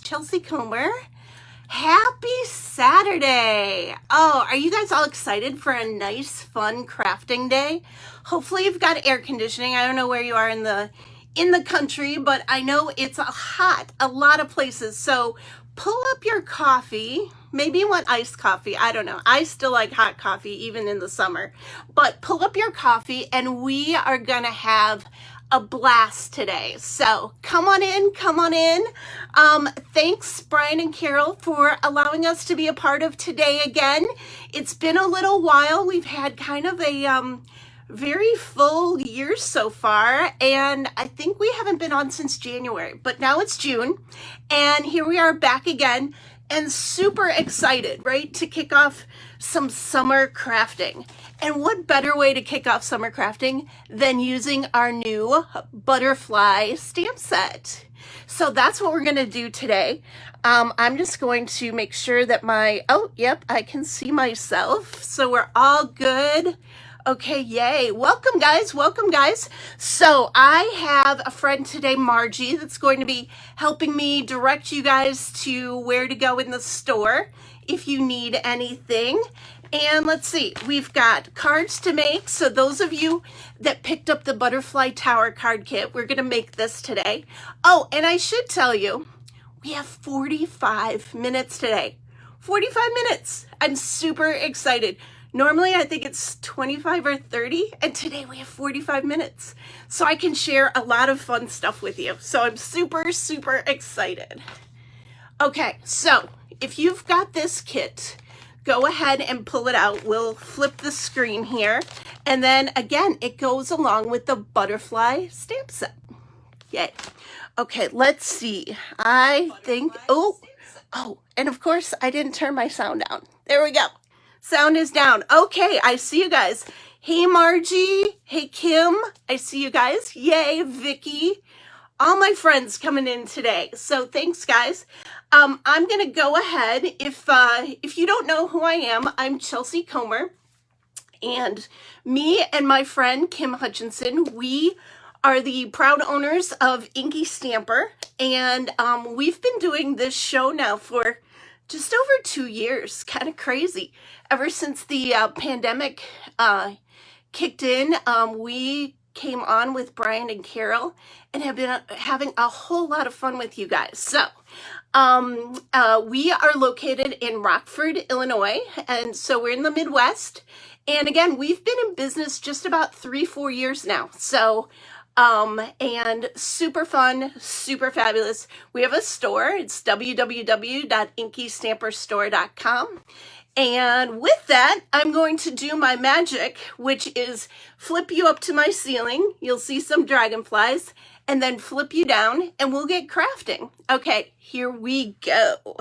Chelsea Comer. Happy Saturday. Oh, are you guys all excited for a nice, fun crafting day? Hopefully you've got air conditioning. I don't know where you are in the country, but I know it's hot a lot of places. So pull up your coffee. Maybe you want iced coffee. I don't know. I still like hot coffee even in the summer. But pull up your coffee and we are going to have a blast today. So come on in, come on in. Thanks Brian and Carol for allowing us to be a part of today again. It's been a little while. We've had kind of a very full year so far, and I think we haven't been on since January, but now it's June and here we are back again and super excited, right, to kick off some summer crafting. And what better way to kick off summer crafting than using our new butterfly stamp set? So that's what we're going to do today. I'm just going to make sure that I can see myself. So we're all good. Okay, yay. Welcome guys, welcome guys. So I have a friend today, Margie, that's going to be helping me direct you guys to where to go in the store if you need anything. And let's see, we've got cards to make. So those of you that picked up the Butterfly Tower card kit, we're gonna make this today. Oh, and I should tell you, we have 45 minutes today. 45 minutes. I'm super excited. Normally I think it's 25 or 30, and today we have 45 minutes. So I can share a lot of fun stuff with you. So I'm super, super excited. Okay, so if you've got this kit, go ahead and pull it out. We'll flip the screen here. And then again, it goes along with the butterfly stamp set. Yay. Okay, let's see. I think, oh, and of course I didn't turn my sound down. There we go. Sound is down. Okay, I see you guys. Hey, Margie. Hey, Kim. I see you guys. Yay, Vicky. All my friends coming in today. So thanks, guys. I'm going to go ahead. If you don't know who I am, I'm Chelsea Comer. And me and my friend, Kim Hutchinson, we are the proud owners of InkyStamper. And we've been doing this show now for just over 2 years. Kind of crazy. Ever since the pandemic kicked in, we came on with Brian and Carol and have been having a whole lot of fun with you guys. So we are located in Rockford, Illinois, and so we're in the Midwest. And again, we've been in business just about 3-4 years now. So and super fun, super fabulous. We have a store. It's www.InkyStamperstore.com. And with that, I'm going to do my magic, which is flip you up to my ceiling. You'll see some dragonflies, and then flip you down, and we'll get crafting. Okay, here we go.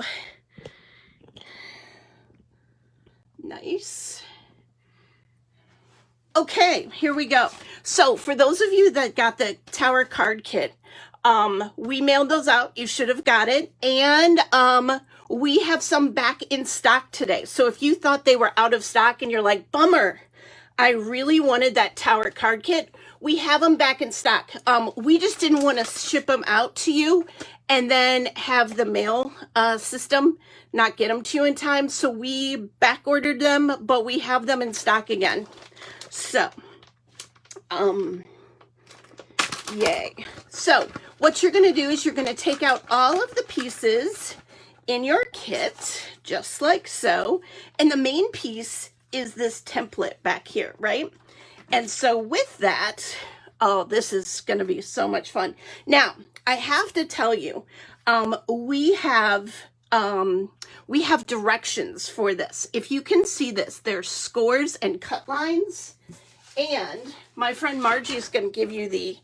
Nice. Okay, here we go. So for those of you that got the Tower card kit, we mailed those out. You should have got it. And we have some back in stock today. So if you thought they were out of stock and you're like, bummer, I really wanted that Tower card kit, we have them back in stock. We just didn't want to ship them out to you and then have the mail system not get them to you in time. So we back ordered them, but we have them in stock again. So, yay. So what you're going to do is you're going to take out all of the pieces in your kit, just like so. And the main piece is this template back here, right? And so with that, oh, this is going to be so much fun. Now, I have to tell you, we have directions for this. If you can see this, there's scores and cut lines. And my friend Margie is going to give you the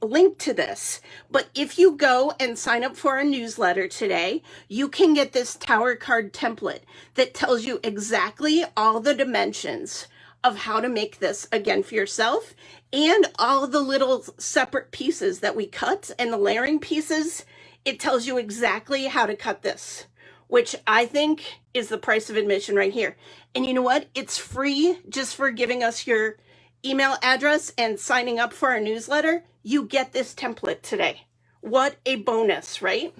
link to this. But if you go and sign up for our newsletter today, you can get this Tower card template that tells you exactly all the dimensions of how to make this again for yourself, and all the little separate pieces that we cut and the layering pieces. It tells you exactly how to cut this, which I think is the price of admission right here. And you know what? It's free just for giving us your email address and signing up for our newsletter. You get this template today, What a bonus, right?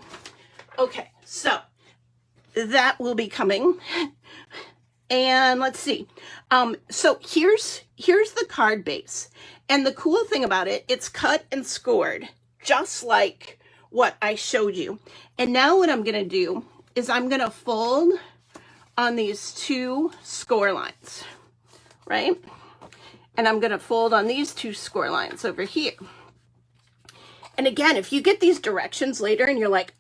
Okay, so that will be coming. And let's see. So here's the card base. And the cool thing about it, it's cut and scored, just like what I showed you. And now what I'm gonna do is I'm gonna fold on these two score lines, right? And I'm gonna fold on these two score lines over here. And again, if you get these directions later and you're like,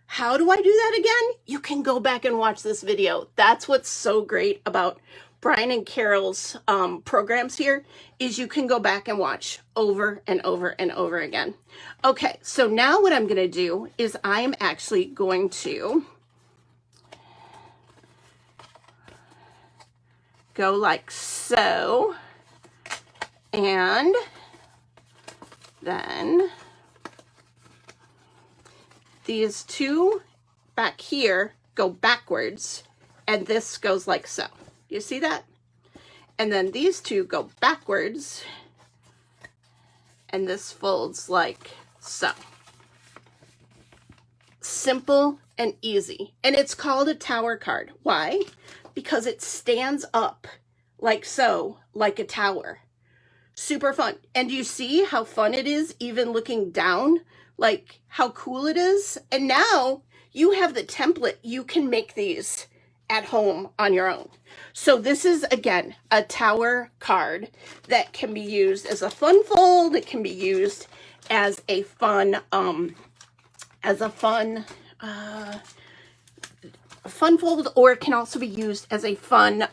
how do I do that again? You can go back and watch this video. That's what's so great about Brian and Carol's programs here, is you can go back and watch over and over and over again. Okay, so now what I'm gonna do is I'm actually going to go like so, and then these two back here go backwards, and this goes like so. You see that? And then these two go backwards, and this folds like so. Simple and easy. And it's called a tower card. Why? Because it stands up like so, like a tower. Super fun. And you see how fun it is even looking down? Like how cool it is. And now you have the template. You can make these at home on your own. So this is, again, a tower card that can be used as a fun fold. It can be used as a fun, fun fold, or it can also be used as a fun,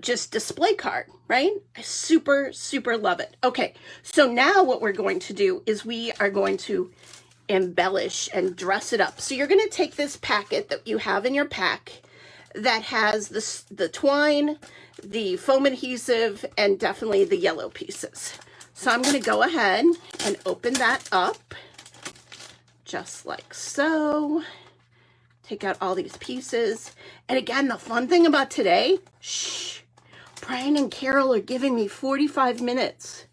just display card, right? I super, super love it. Okay, so now what we're going to do is we are going to embellish and dress it up. So you're going to take this packet that you have in your pack that has the twine, the foam adhesive, and definitely the yellow pieces. So I'm going to go ahead and open that up just like so. Take out all these pieces. And again, the fun thing about today, Brian and Carol are giving me 45 minutes.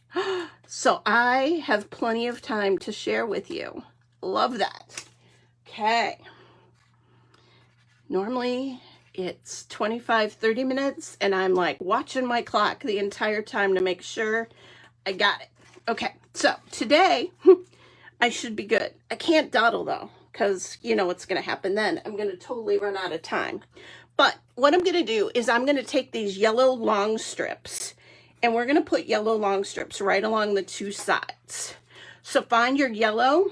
So I have plenty of time to share with you. Love that. Okay. Normally it's 25, 30 minutes, and I'm like watching my clock the entire time to make sure I got it. Okay, so today I should be good. I can't dawdle though, because you know what's going to happen then. I'm going to totally run out of time. But what I'm going to do is I'm going to take these yellow long strips, and we're going to put yellow long strips right along the two sides. So find your yellow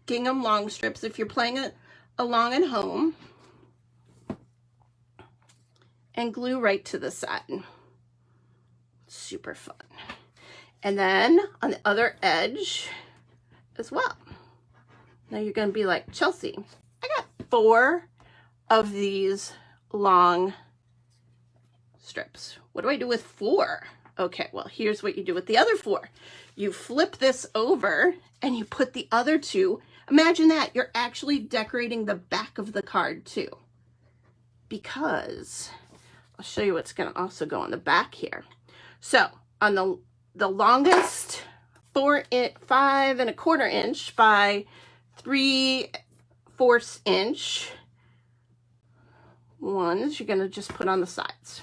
gingham long strips if you're playing it along at home, and glue right to the side. Super fun. And then on the other edge as well. Now you're going to be like, Chelsea, I got 4 of these long strips. What do I do with 4? Okay, well, here's what you do with the other 4. You flip this over and you put the other 2. Imagine that. You're actually decorating the back of the card too. Because I'll show you what's going to also go on the back here. So on the longest 5 1/4 inch by 3/4 inch ones, you're going to just put on the sides.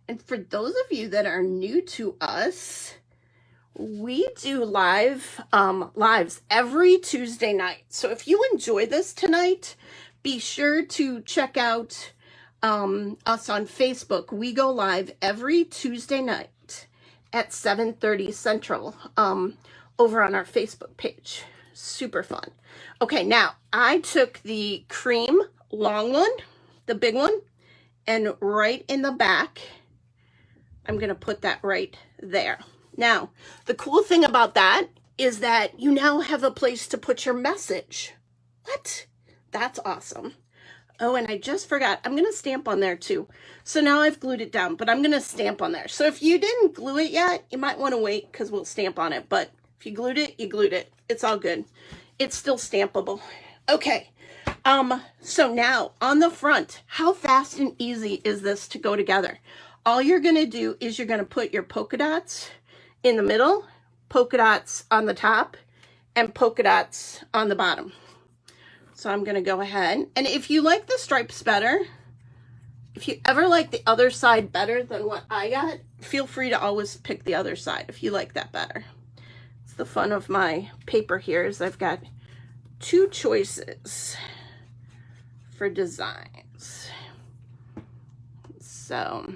And for those of you that are new to us, we do lives every Tuesday night. So if you enjoy this tonight, be sure to check out us on Facebook. We go live every Tuesday night at 7:30 Central over on our Facebook page. Super fun. Okay, now I took the cream long one, the big one, and right in the back, I'm going to put that right there. Now, the cool thing about that is that you now have a place to put your message. What? That's awesome. Oh, and I just forgot, I'm going to stamp on there too. So now I've glued it down, but I'm going to stamp on there. So if you didn't glue it yet, you might want to wait because we'll stamp on it. But if you glued it, you glued it. It's all good. It's still stampable. Okay. So now on the front, how fast and easy is this to go together? All you're going to do is you're going to put your polka dots in the middle, polka dots on the top, and polka dots on the bottom. So I'm gonna go ahead, and if you like the stripes better, if you ever like the other side better than what I got, feel free to always pick the other side if you like that better. It's the fun of my paper here is I've got two choices for designs. So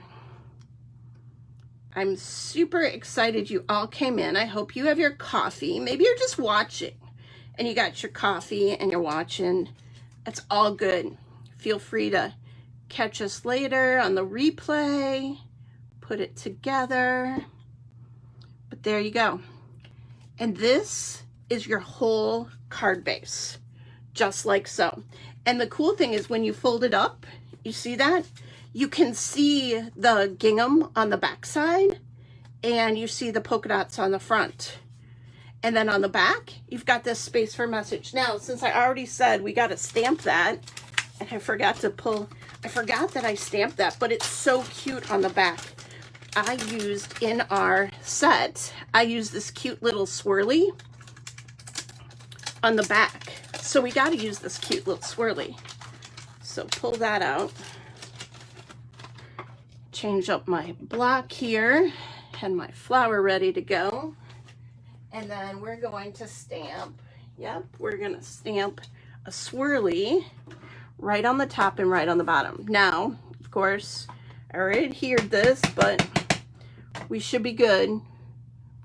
I'm super excited you all came in. I hope you have your coffee. Maybe you're just watching and you got your coffee and you're watching. It's all good. Feel free to catch us later on the replay, put it together. But there you go. And this is your whole card base, just like so. And the cool thing is when you fold it up, you see that? You can see the gingham on the back side and you see the polka dots on the front. And then on the back, you've got this space for message. Now, since I already said we got to stamp that, and I forgot that I stamped that, but it's so cute on the back. I used in our set, I used this cute little swirly on the back. So we got to use this cute little swirly. So pull that out. Change up my block here and my flower ready to go. And then we're going to stamp, we're going to stamp a swirly right on the top and right on the bottom. Now, of course, I already adhered this, but we should be good.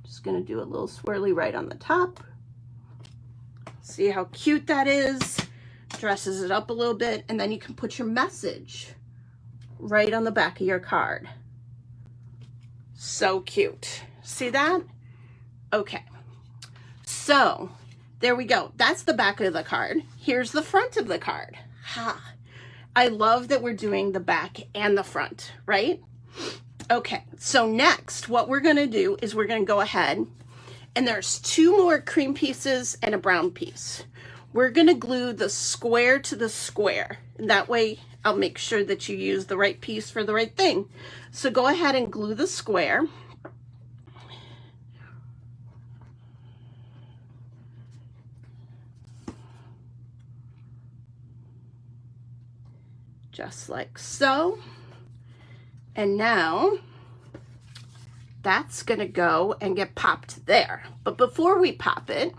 Just going to do a little swirly right on the top. See how cute that is? Dresses it up a little bit, and then you can put your message right on the back of your card. So cute. See that? Okay. So there we go. That's the back of the card. Here's the front of the card. Ha! I love that we're doing the back and the front, right? Okay, so next what we're gonna do is we're gonna go ahead, and there's two more cream pieces and a brown piece. We're gonna glue the square to the square, and that way I'll make sure that you use the right piece for the right thing. So go ahead and glue the square. Just like so. And now that's gonna go and get popped there. But before we pop it,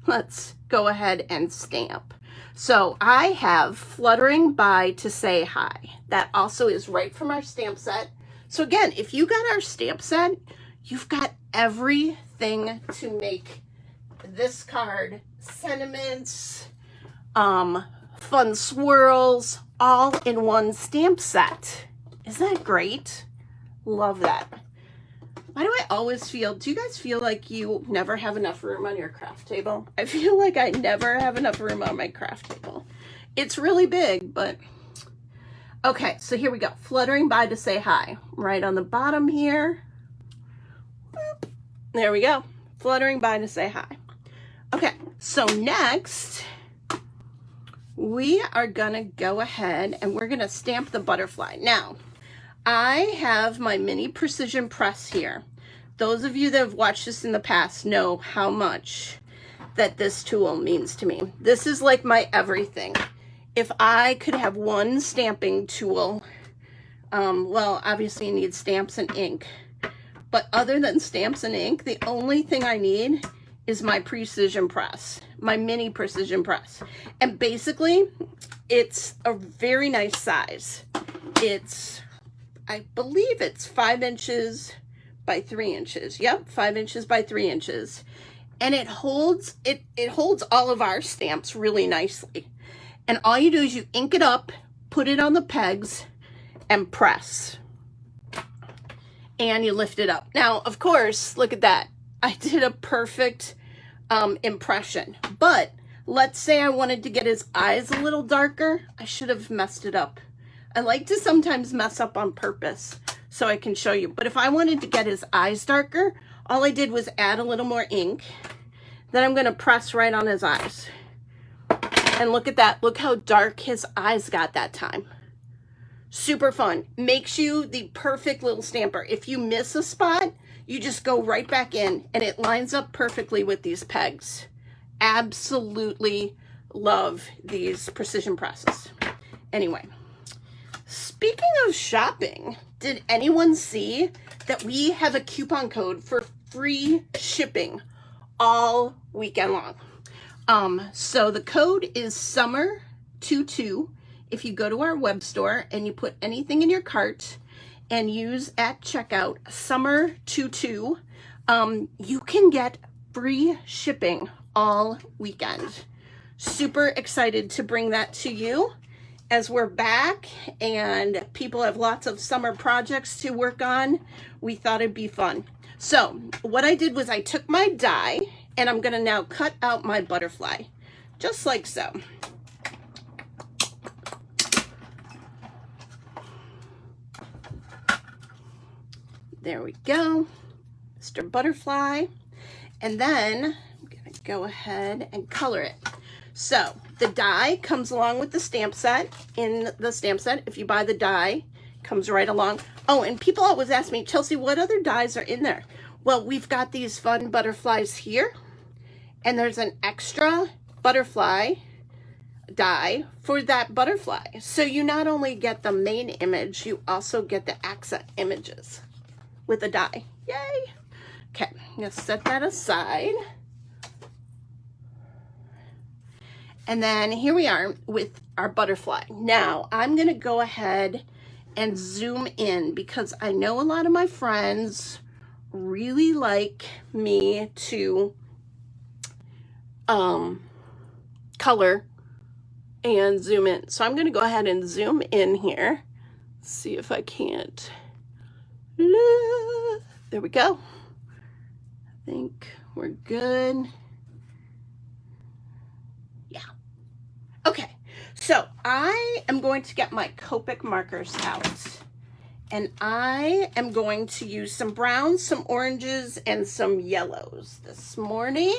let's go ahead and stamp. So I have Fluttering By to Say Hi. That also is right from our stamp set. So again, if you got our stamp set, you've got everything to make this card sentiments, fun swirls, all in one stamp set. Isn't that great? Love that. Why do I always feel, do you guys feel like you never have enough room on your craft table? I feel like I never have enough room on my craft table. It's really big, but okay, so here we go. Fluttering By to Say Hi. Right on the bottom here. Boop. There we go. Fluttering By to Say Hi. Okay, so next we are gonna go ahead and we're gonna stamp the butterfly. Now, I have my mini precision press here. Those of you that have watched this in the past know how much that this tool means to me. This is like my everything. If I could have one stamping tool, well, obviously you need stamps and ink, but other than stamps and ink, the only thing I need is my precision press, my mini precision press. And basically, it's a very nice size. It's, I believe it's 5 inches by 3 inches. Yep, 5 inches by 3 inches. And it holds, it holds all of our stamps really nicely. And all you do is you ink it up, put it on the pegs, and press. And you lift it up. Now, of course, look at that. I did a perfect impression. But let's say I wanted to get his eyes a little darker. I should have messed it up. I like to sometimes mess up on purpose so I can show you. But if I wanted to get his eyes darker, all I did was add a little more ink. Then I'm going to press right on his eyes. And look at that. Look how dark his eyes got that time. Super fun. Makes you the perfect little stamper. If you miss a spot, you just go right back in and it lines up perfectly with these pegs. Absolutely love these precision presses. Anyway, speaking of shopping, did anyone see that we have a coupon code for free shipping all weekend long? So the code is summer22. If you go to our web store and you put anything in your cart and use at checkout summer22, you can get free shipping all weekend. Super excited to bring that to you as we're back and people have lots of summer projects to work on. We thought it'd be fun. So what I did was I took my die and I'm gonna now cut out my butterfly, just like so. There we go, Mr. Butterfly. And then I'm gonna go ahead and color it. So the die comes along with the stamp set. In the stamp set, if you buy the die, comes right along. Oh, and people always ask me, Chelsea, what other dies are in there? Well, we've got these fun butterflies here, and there's an extra butterfly die for that butterfly. So you not only get the main image, you also get the accent images with a die. Yay! Okay, I'm gonna set that aside. And then here we are with our butterfly. Now I'm gonna go ahead and zoom in because I know a lot of my friends really like me to color and zoom in. So I'm gonna go ahead and zoom in here. See if I can't. There we go. I think we're good. Yeah. Okay, so I am going to get my Copic markers out and I am going to use some browns, some oranges, and some yellows this morning.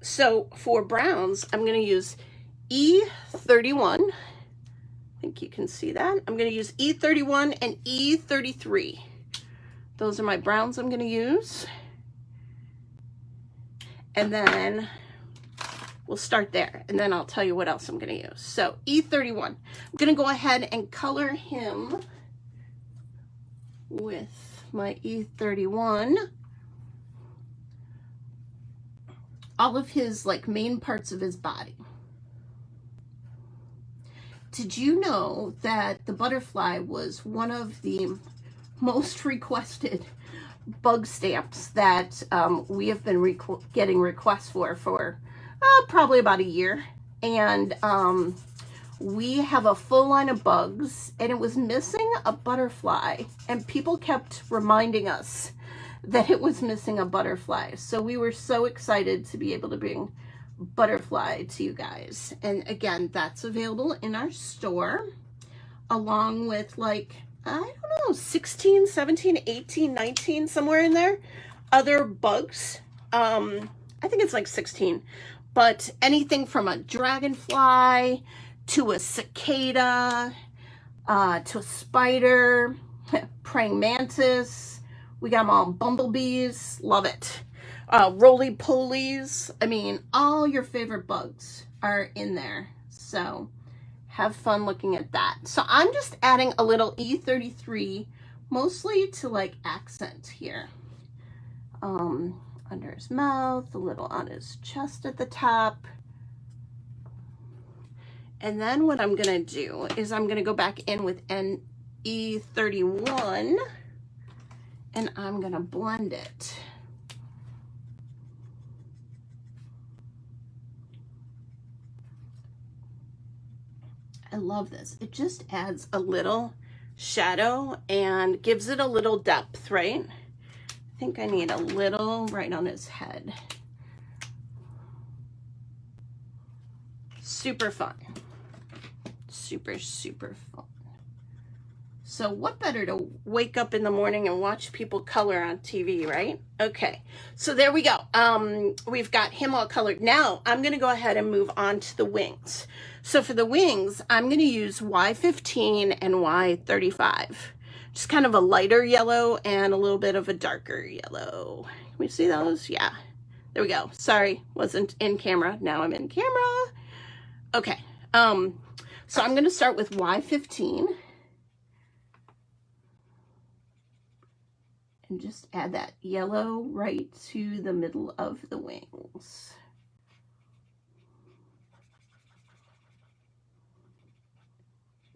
So for browns, I'm going to use E31. I think you can see that. I'm going to use E31 and E33. Those are my browns I'm going to use. And then we'll start there. And then I'll tell you what else I'm going to use. So E31. I'm going to go ahead and color him with my E31. All of his like main parts of his body. Did you know that the butterfly was one of the most requested bug stamps that we have been getting requests for probably about a year? And we have a full line of bugs and it was missing a butterfly and people kept reminding us that it was missing a butterfly. So we were so excited to be able to bring butterfly to you guys. And again, that's available in our store along with like, I don't know, 16, 17, 18, 19, somewhere in there, other bugs. I think it's like 16, but anything from a dragonfly to a cicada, to a spider, praying mantis. We got them all, bumblebees, love it. Roly-polies, I mean, all your favorite bugs are in there. So have fun looking at that. So I'm just adding a little E33, mostly to like accent here. Under his mouth, a little on his chest at the top. And then what I'm gonna do is I'm gonna go back in with an E31 and I'm gonna blend it. I love this. It just adds a little shadow and gives it a little depth, right? I think I need a little right on his head. Super fun. Super, super fun. So what better to wake up in the morning and watch people color on TV, right? Okay, so there we go. We've got him all colored. Now I'm gonna go ahead and move on to the wings. So for the wings, I'm gonna use Y15 and Y35. just kind of a lighter yellow and a little bit of a darker yellow. Can we see those? Yeah, there we go. Sorry, wasn't in camera. Now I'm in camera. Okay, so I'm gonna start with Y15 and just add that yellow right to the middle of the wings.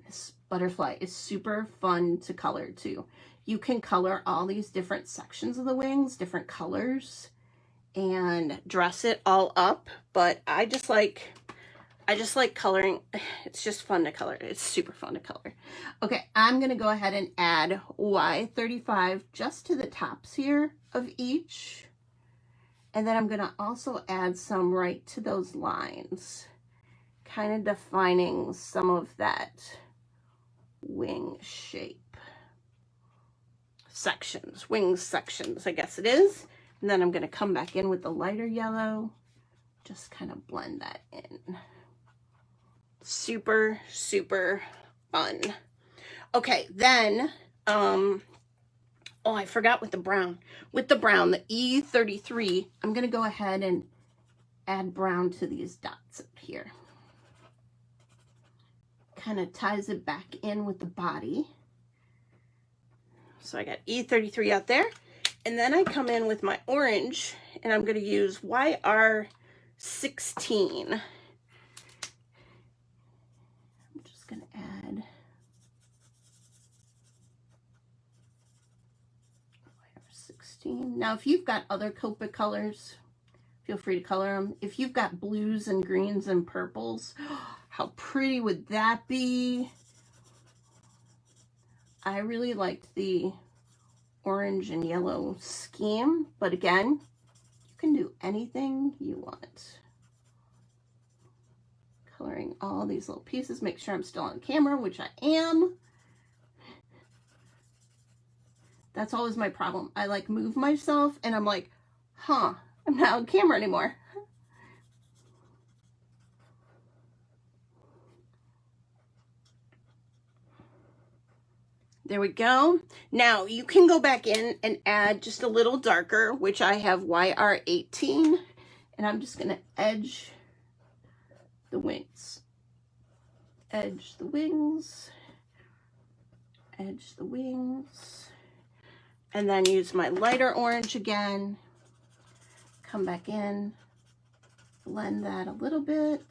This butterfly is super fun to color too. You can color all these different sections of the wings, different colors, and dress it all up, but I just like coloring. It's just fun to color. It's super fun to color. Okay, I'm gonna go ahead and add Y35 just to the tops here of each. And then I'm gonna also add some right to those lines, kind of defining some of that wing shape. Sections, wing sections, I guess it is. And then I'm gonna come back in with the lighter yellow, just kind of blend that in. Super, super fun. Okay, then, oh, I forgot with the brown. With the brown, the E33, I'm gonna go ahead and add brown to these dots up here. Kind of ties it back in with the body. So I got E33 out there. And then I come in with my orange, and I'm gonna use YR16. Gonna add YR16. Now, if you've got other Copic colors, feel free to color them. If you've got blues and greens and purples, how pretty would that be? I really liked the orange and yellow scheme, but again, you can do anything you want. Coloring all these little pieces, make sure I'm still on camera, which I am. That's always my problem. I like move myself and I'm like, huh, I'm not on camera anymore. There we go. Now you can go back in and add just a little darker, which I have YR18, and I'm just gonna edge the wings. Edge the wings, edge the wings, and then use my lighter orange again, come back in, blend that a little bit.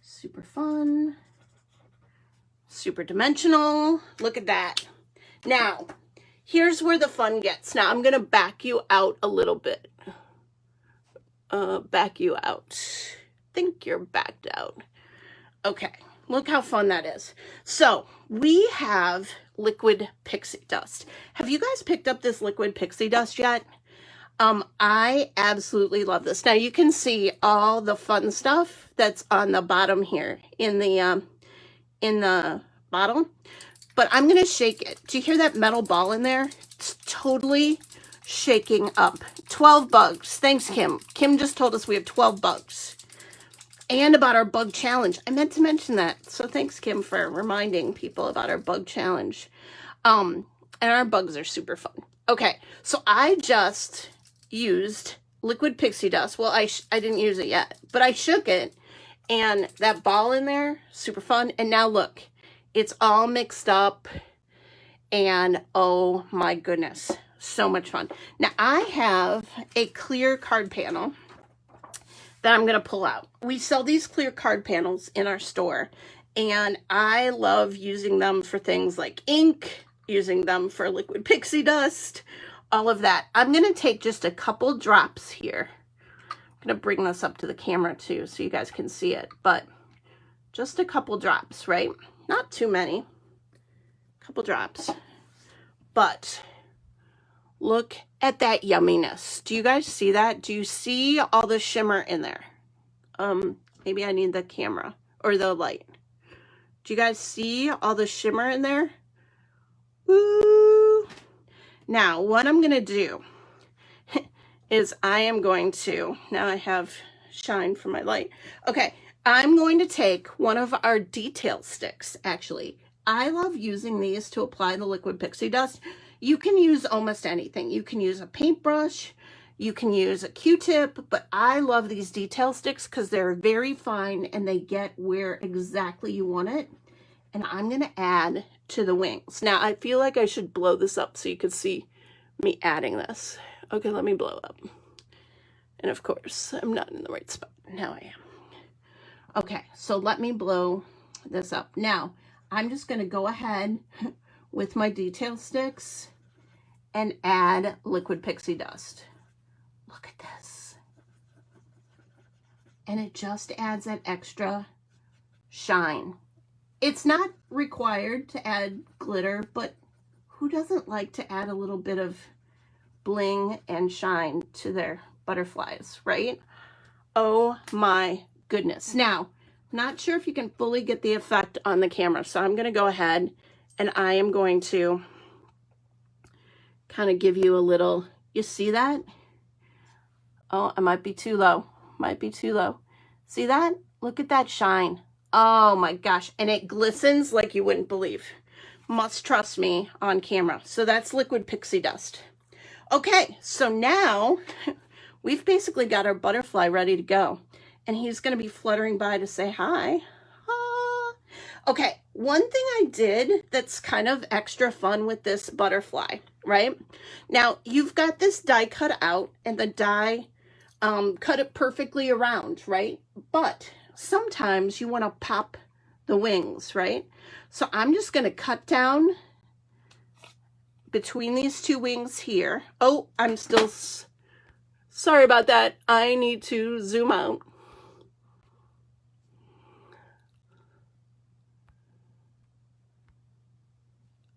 Super fun, super dimensional. Look at that. Now, here's where the fun gets. Now I'm gonna back you out a little bit. Back you out. Think you're backed out. Okay, look how fun that is. So we have liquid pixie dust. Have you guys picked up this liquid pixie dust yet? I absolutely love this. Now you can see all the fun stuff that's on the bottom here in the bottle, but I'm gonna shake it. Do you hear that metal ball in there? It's totally shaking up. 12 bugs. Thanks, Kim. Kim just told us we have 12 bugs. And about our bug challenge. I meant to mention that. So thanks, Kim, for reminding people about our bug challenge. And our bugs are super fun. Okay, so I just used liquid pixie dust. Well, I didn't use it yet, but I shook it. And that ball in there, super fun. And now look, it's all mixed up. And oh my goodness, so much fun. Now I have a clear card panel that I'm going to pull out. We sell these clear card panels in our store, and I love using them for things like ink, using them for liquid pixie dust, all of that. I'm going to take just a couple drops here. I'm going to bring this up to the camera too so you guys can see it, but just a couple drops, right? Not too many. A couple drops. But look at that yumminess. Do you guys see that? Do you see all the shimmer in there? Maybe I need the camera or the light. Do you guys see all the shimmer in there? Woo! Now, what I'm going to do is I am going to, now I have shine from my light. Okay, I'm going to take one of our detail sticks, actually, I love using these to apply the liquid pixie dust. You can use almost anything. You can use a paintbrush, you can use a Q-tip, but I love these detail sticks because they're very fine and they get where exactly you want it. And I'm gonna add to the wings. Now, I feel like I should blow this up so you can see me adding this. Okay, let me blow up. And of course, I'm not in the right spot. Now I am. Okay, so let me blow this up. Now, I'm just gonna go ahead with my detail sticks and add liquid pixie dust. Look at this. And it just adds that extra shine. It's not required to add glitter, but who doesn't like to add a little bit of bling and shine to their butterflies, right? Oh my goodness. Now, not sure if you can fully get the effect on the camera, so I'm going to go ahead and I am going to kind of give you a little, you see that? Oh, I might be too low. Might be too low. See that? Look at that shine. Oh my gosh. And it glistens like you wouldn't believe. Must trust me on camera. So that's liquid pixie dust. Okay, so now we've basically got our butterfly ready to go. And he's going to be fluttering by to say hi. Ah. Okay, one thing I did that's kind of extra fun with this butterfly, right? Now, you've got this die cut out and the die cut it perfectly around, right? But sometimes you want to pop the wings, right? So I'm just going to cut down between these two wings here. Oh, I'm still sorry about that. I need to zoom out.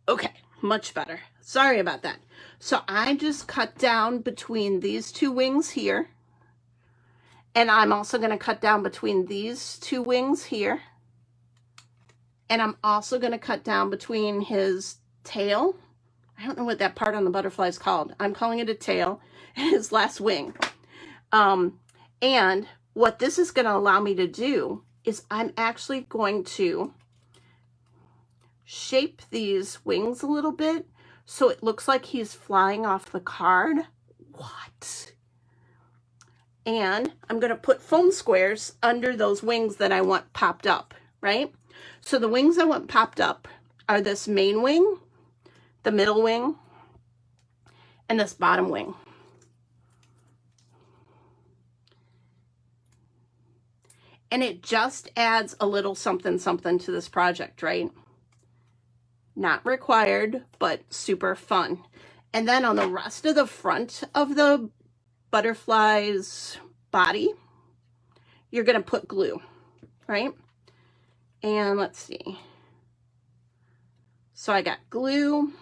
Okay, much better. Sorry about that. So I just cut down between these two wings here. And I'm also going to cut down between these two wings here. And I'm also going to cut down between his tail. I don't know what that part on the butterfly is called. I'm calling it a tail. And his last wing. And what this is going to allow me to do is I'm actually going to shape these wings a little bit so it looks like he's flying off the card. What? And I'm going to put foam squares under those wings that I want popped up, right? So the wings I want popped up are this main wing, the middle wing, and this bottom wing. And it just adds a little something something to this project, right? Not required, but super fun. And then on the rest of the front of the butterfly's body, you're going to put glue, right? And let's see. So I got glue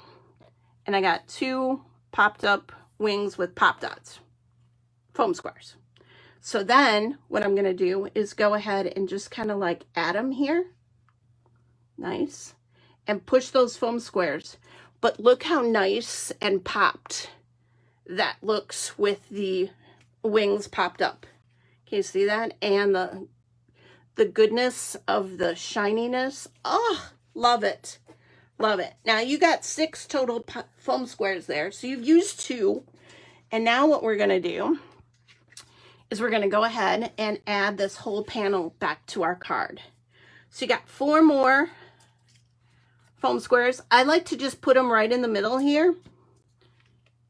and I got two popped up wings with pop dots, foam squares. So then what I'm going to do is go ahead and just kind of like add them here. Nice. And push those foam squares. But look how nice and popped that looks with the wings popped up. Can you see that? And the goodness of the shininess. Oh, love it. Love it. Now you got 6 total foam squares there. So you've used 2. And now what we're going to do is we're going to go ahead and add this whole panel back to our card. So you got 4 more foam squares. I like to just put them right in the middle here.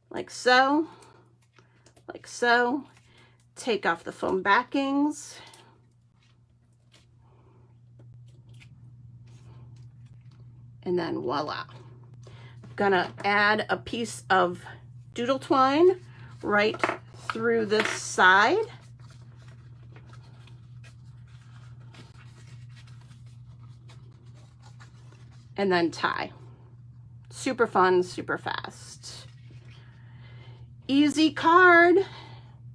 Like so. Like so. Take off the foam backings. And then voila. I'm gonna add a piece of Doodle Twine right through this side. And then tie. Super fun, super fast. Easy card.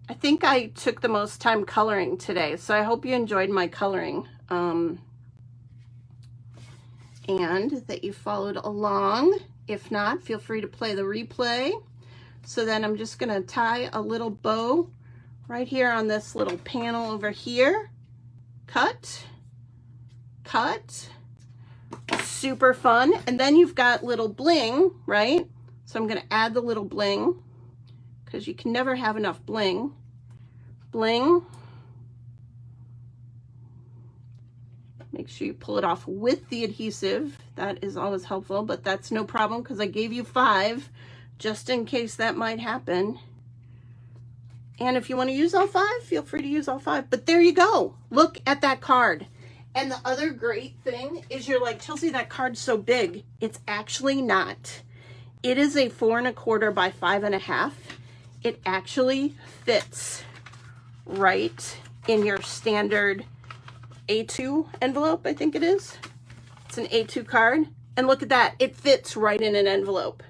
I think I took the most time coloring today, so I hope you enjoyed my coloring. And that you followed along. If not, feel free to play the replay. So then I'm just gonna tie a little bow right here on this little panel over here. Cut, cut. super fun. And then you've got little bling, right? So I'm going to add the little bling because you can never have enough bling. Bling. Make sure you pull it off with the adhesive. That is always helpful, but that's no problem because I gave you 5 just in case that might happen. And if you want to use all 5, feel free to use all 5. But there you go. Look at that card. And the other great thing is you're like, Chelsea, that card's so big. It's actually not. It is a 4 1/4 by 5 1/2. It actually fits right in your standard A2 envelope, I think it is. It's an A2 card. And look at that. It fits right in an envelope.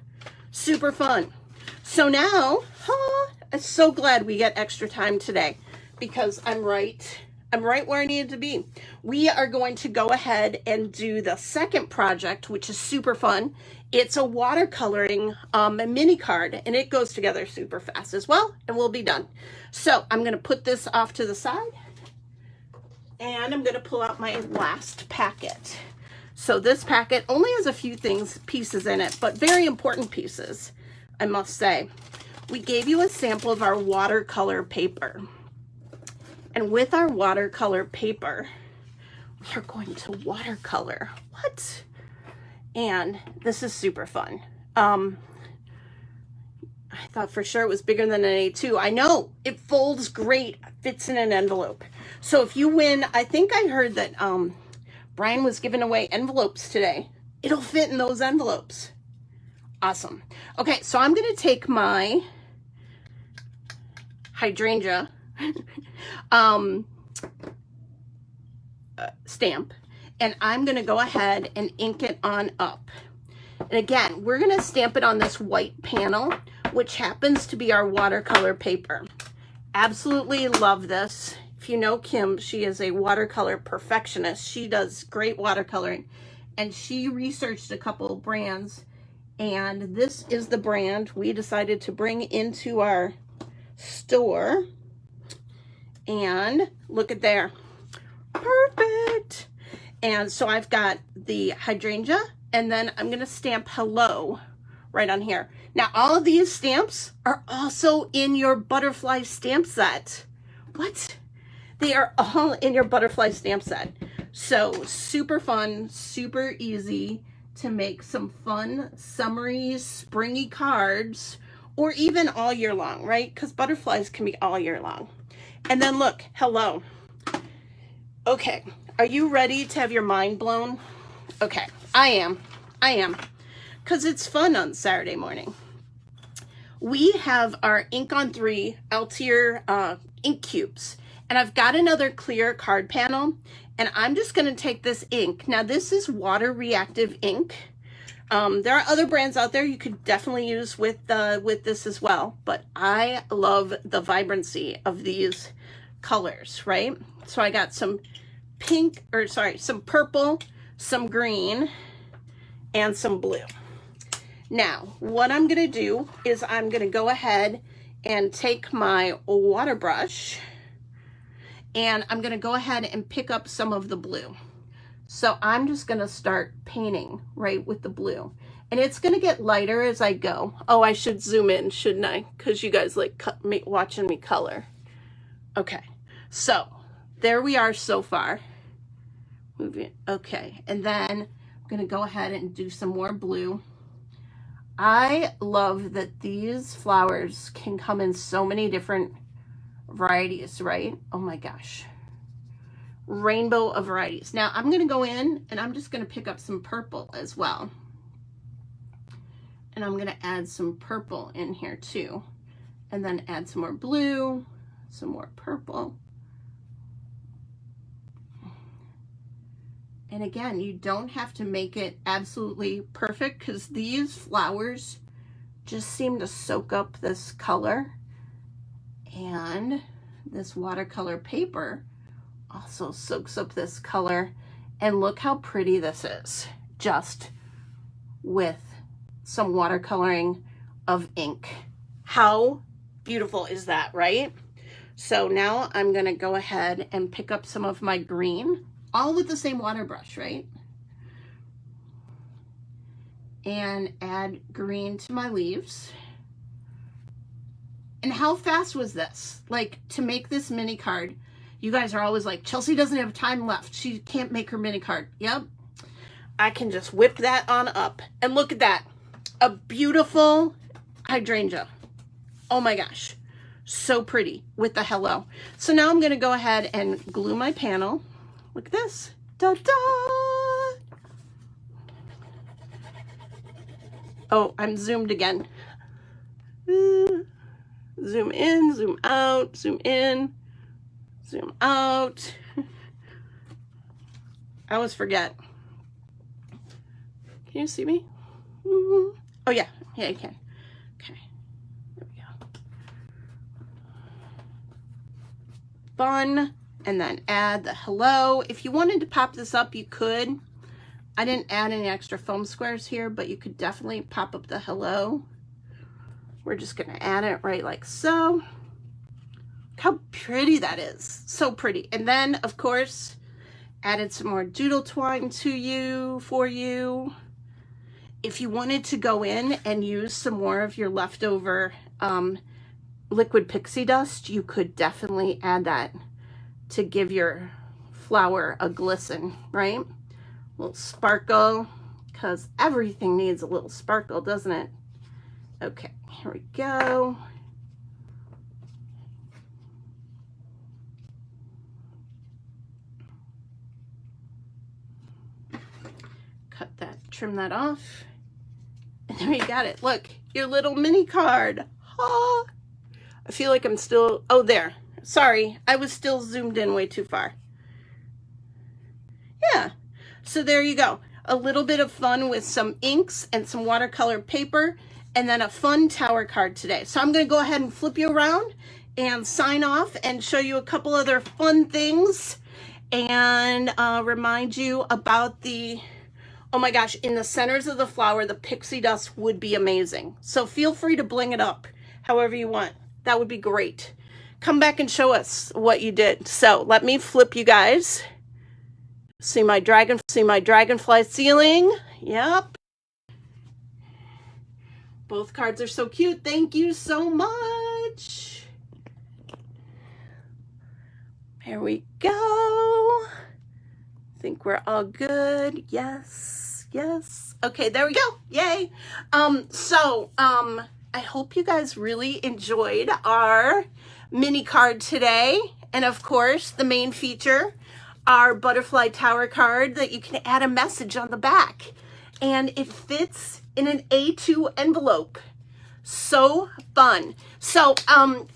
Super fun. So now, I'm so glad we get extra time today because I'm right where I needed to be. We are going to go ahead and do the second project, which is super fun. It's a watercoloring mini card, and it goes together super fast as well, and we'll be done. So I'm going to put this off to the side, and I'm going to pull out my last packet. So this packet only has a few pieces in it, but very important pieces, I must say. We gave you a sample of our watercolor paper. And with our watercolor paper, we are going to watercolor. What? And this is super fun. I thought for sure it was bigger than an A2. I know, it folds great, fits in an envelope. So if you win, I think I heard that Brian was giving away envelopes today. It'll fit in those envelopes. Awesome. Okay, so I'm gonna take my hydrangea stamp, and I'm gonna go ahead and ink it on up. And again, we're gonna stamp it on this white panel, which happens to be our watercolor paper. Absolutely love this. If you know Kim, she is a watercolor perfectionist. She does great watercoloring, and she researched a couple of brands, and this is the brand we decided to bring into our store. And look at there. Perfect. And so I've got the hydrangea, and then I'm going to stamp hello right on here. Now, all of these stamps are also in your butterfly stamp set. What? They are all in your butterfly stamp set. So super fun, super easy to make some fun, summery, springy cards, or even all year long, right? Because butterflies can be all year long. And then look, hello. Okay, are you ready to have your mind blown? Okay, I am, because it's fun on Saturday morning. We have our Inkon3 Altier ink cubes, and I've got another clear card panel, and I'm just gonna take this ink. Now this is water reactive ink. There are other brands out there you could definitely use with this as well, but I love the vibrancy of these colors, right? So I got some pink, or sorry, some purple, some green, and some blue. Now, what I'm gonna do is I'm gonna go ahead and take my water brush, and I'm gonna go ahead and pick up some of the blue. So I'm just gonna start painting right with the blue. And it's gonna get lighter as I go. Oh, I should zoom in, shouldn't I? Because you guys like watching me color. Okay, so there we are so far. Moving, okay, and then I'm gonna go ahead and do some more blue. I love that these flowers can come in so many different varieties, right? Oh my gosh. Rainbow of varieties. Now I'm going to go in and I'm just going to pick up some purple as well. And I'm going to add some purple in here too. And then add some more blue, some more purple. And again, you don't have to make it absolutely perfect because these flowers just seem to soak up this color. And this watercolor paper also soaks up this color, and look how pretty this is, just with some watercoloring of ink. How beautiful is that, right? So now I'm gonna go ahead and pick up some of my green, all with the same water brush, right? and add green to my leaves. And how fast was this? Like, to make this mini card, you guys are always like, Chelsea doesn't have time left. She can't make her mini card. Yep. I can just whip that on up. And look at that. A beautiful hydrangea. Oh my gosh. So pretty with the hello. So now I'm going to go ahead and glue my panel. Look at this. Da-da! Oh, I'm zoomed again. Zoom in, zoom out, zoom in, zoom out. I always forget. Can you see me? Oh yeah, yeah you can. Okay, there we go. Fun, and then add the hello. If you wanted to pop this up, you could. I didn't add any extra foam squares here, but you could definitely pop up the hello. We're just gonna add it right like so. Look how pretty that is. So pretty. And then, of course, added some more Doodle Twine for you. If you wanted to go in and use some more of your leftover liquid pixie dust, you could definitely add that to give your flower a glisten, right? A little sparkle, because everything needs a little sparkle, doesn't it? Okay, here we go. Cut that, trim that off. And there you got it. Look, your little mini card. Ah, I feel like I'm still, oh there. Sorry, I was still zoomed in way too far. Yeah, so there you go. A little bit of fun with some inks and some watercolor paper, and then a fun tower card today. So I'm going to go ahead and flip you around and sign off and show you a couple other fun things and remind you about the, oh my gosh, in the centers of the flower, the pixie dust would be amazing. So feel free to bling it up however you want. That would be great. Come back and show us what you did. So let me flip you guys. See my dragonfly ceiling. Yep. Both cards are so cute. Thank you so much. There we go. I think we're all good. Yes, yes. Okay, there we go. Yay. I hope you guys really enjoyed our mini card today. And of course, the main feature, our butterfly tower card that you can add a message on the back. And it fits in an A2 envelope. So fun. So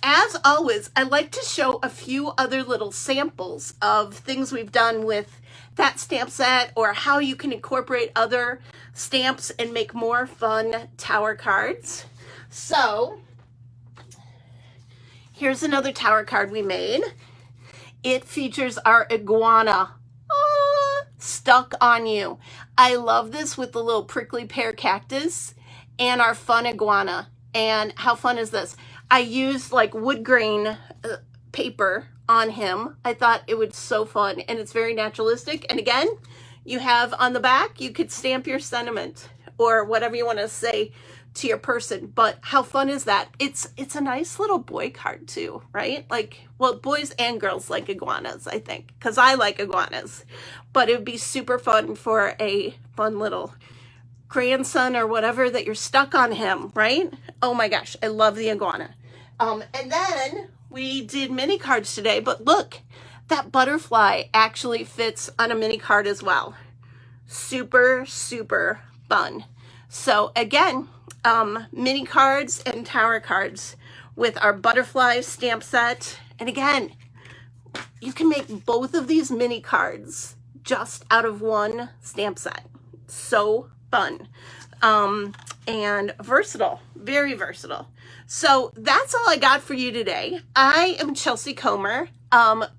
as always, I like to show a few other little samples of things we've done with that stamp set, or how you can incorporate other stamps and make more fun tower cards. So here's another tower card we made. It features our iguana. Stuck on you. I love this with the little prickly pear cactus and our fun iguana. And how fun is this? I used like wood grain paper on him. I thought it was so fun, and it's very naturalistic. And again, you have on the back, you could stamp your sentiment or whatever you want to say to your person. But how fun is that? It's a nice little boy card too, right? Like, well, boys and girls like iguanas, I think, because I like iguanas. But it would be super fun for a fun little grandson or whatever that you're stuck on him, right? Oh my gosh, I love the iguana. And then we did mini cards today, but look, that butterfly actually fits on a mini card as well. Super, super fun. So again, mini cards and tower cards with our butterfly stamp set. And again, you can make both of these mini cards just out of one stamp set. So fun. And versatile, very versatile. So that's all I got for you today. I am Chelsea Comer. Our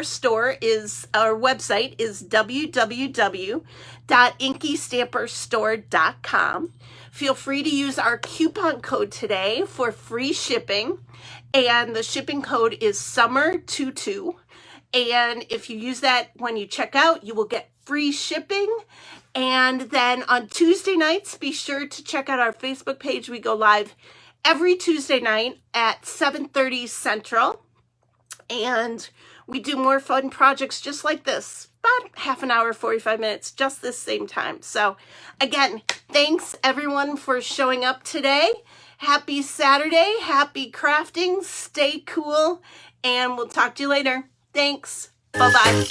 website is www.InkyStamperstore.com. Feel free to use our coupon code today for free shipping. And the shipping code is summer22. And if you use that when you check out, you will get free shipping. And then on Tuesday nights, be sure to check out our Facebook page. We go live every Tuesday night at 7:30 Central. And we do more fun projects just like this, about half an hour, 45 minutes, just this same time. So again, thanks everyone for showing up today. Happy Saturday, happy crafting, stay cool, and we'll talk to you later. Thanks, bye-bye.